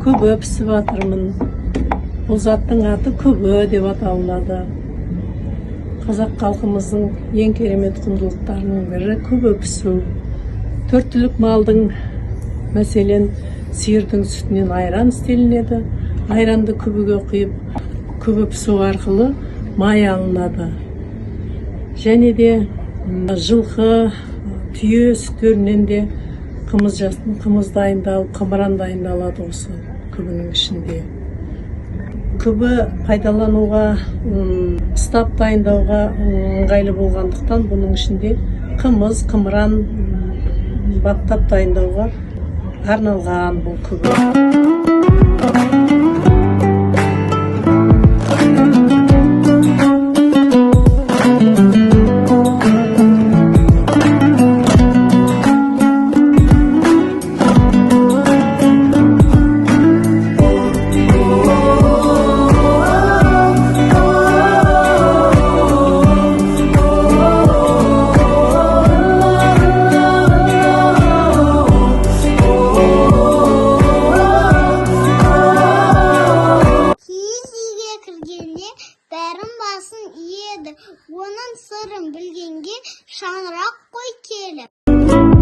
көбө пісіп атырмын. Бұл заттың аты көбө деп аталынады. Қазақ халқымыздың ең керемет құндылықтарының бірі көбө пісу. 4 түлік малдың, мәселен, сиырдың сүтінен айран істелінеді. Айранды көбіге құйып, көбө пісу арқылы май алынады. Және де жылқы, түйе сүттерінен де қымыз дайындалып, қымыран дайындалады осы көбінің ішінде. Көбі пайдалануға, ұстап дайындауға ыңғайлы болғандықтан бұның ішінде қымыз, қымыран баптап дайындауға арналған бұл көбі. Бәрін басын иеді, оның сырын білгенге шаңырақ қой келіп.